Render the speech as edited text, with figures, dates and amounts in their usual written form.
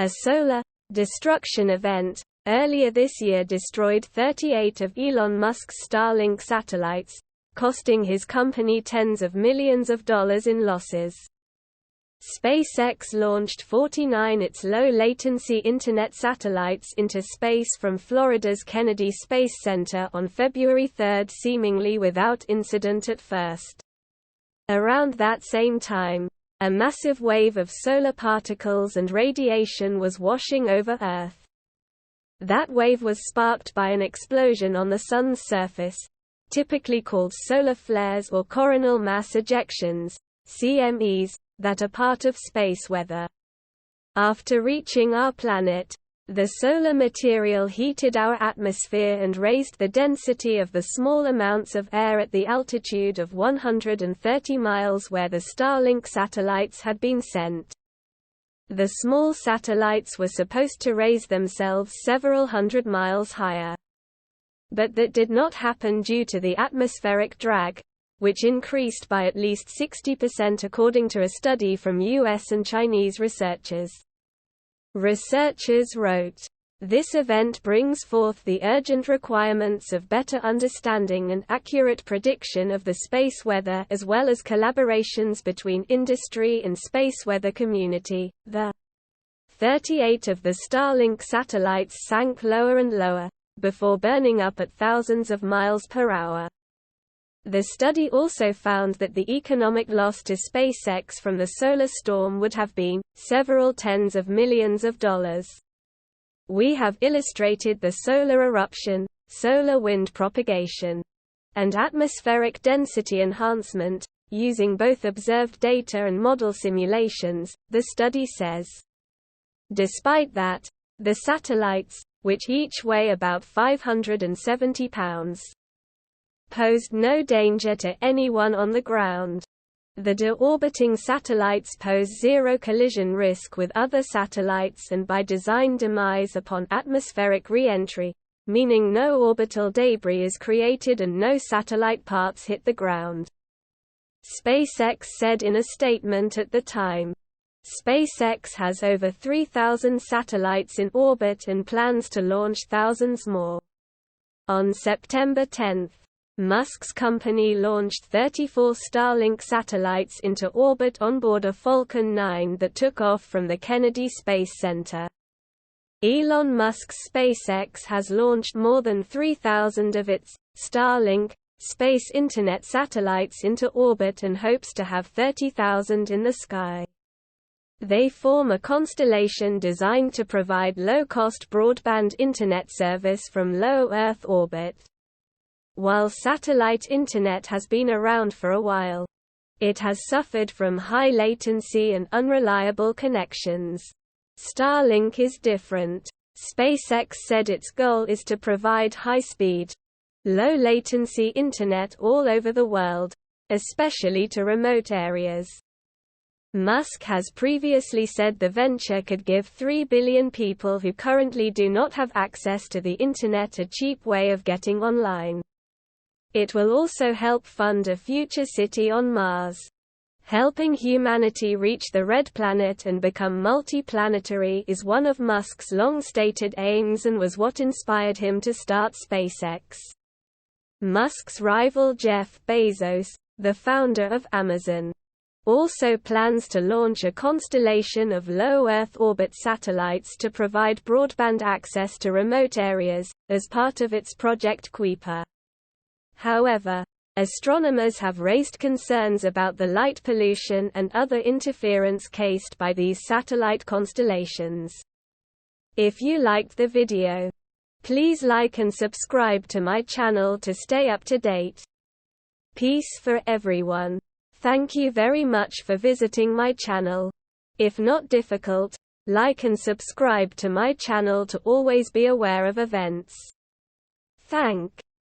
A solar destruction event earlier this year destroyed 38 of Elon Musk's Starlink satellites, costing his company tens of millions of dollars in losses. SpaceX launched 49 its low-latency Internet satellites into space from Florida's Kennedy Space Center on February 3, seemingly without incident at first. Around that same time, a massive wave of solar particles and radiation was washing over Earth. That wave was sparked by an explosion on the Sun's surface, typically called solar flares or coronal mass ejections, CMEs, that are part of space weather. After reaching our planet, the solar material heated our atmosphere and raised the density of the small amounts of air at the altitude of 130 miles where the Starlink satellites had been sent. The small satellites were supposed to raise themselves several hundred miles higher. But that did not happen due to the atmospheric drag, which increased by at least 60% according to a study from US and Chinese researchers. Researchers wrote, "This event brings forth the urgent requirements of better understanding and accurate prediction of the space weather as well as collaborations between industry and space weather community." The 38 of the Starlink satellites sank lower and lower, before burning up at thousands of miles per hour. The study also found that the economic loss to SpaceX from the solar storm would have been several tens of millions of dollars. We have illustrated the solar eruption, solar wind propagation, and atmospheric density enhancement, using both observed data and model simulations, the study says. Despite that, the satellites, which each weigh about 570 pounds, posed no danger to anyone on the ground. The deorbiting satellites pose zero collision risk with other satellites and by design demise upon atmospheric re-entry, meaning no orbital debris is created and no satellite parts hit the ground. SpaceX said in a statement at the time. SpaceX has over 3,000 satellites in orbit and plans to launch thousands more. On September 10, Musk's company launched 34 Starlink satellites into orbit on board a Falcon 9 that took off from the Kennedy Space Center. Elon Musk's SpaceX has launched more than 3,000 of its Starlink space Internet satellites into orbit and hopes to have 30,000 in the sky. They form a constellation designed to provide low-cost broadband Internet service from low Earth orbit. While satellite Internet has been around for a while, it has suffered from high latency and unreliable connections. Starlink is different. SpaceX said its goal is to provide high-speed, low-latency Internet all over the world, especially to remote areas. Musk has previously said the venture could give 3 billion people who currently do not have access to the Internet a cheap way of getting online. It will also help fund a future city on Mars. Helping humanity reach the Red Planet and become multi-planetary is one of Musk's long-stated aims and was what inspired him to start SpaceX. Musk's rival Jeff Bezos, the founder of Amazon, also plans to launch a constellation of low Earth orbit satellites to provide broadband access to remote areas, as part of its Project Kuiper. However, astronomers have raised concerns about the light pollution and other interference caused by these satellite constellations. If you liked the video, please like and subscribe to my channel to stay up to date. Peace for everyone. Thank you very much for visiting my channel. If not difficult, like and subscribe to my channel to always be aware of events. Thank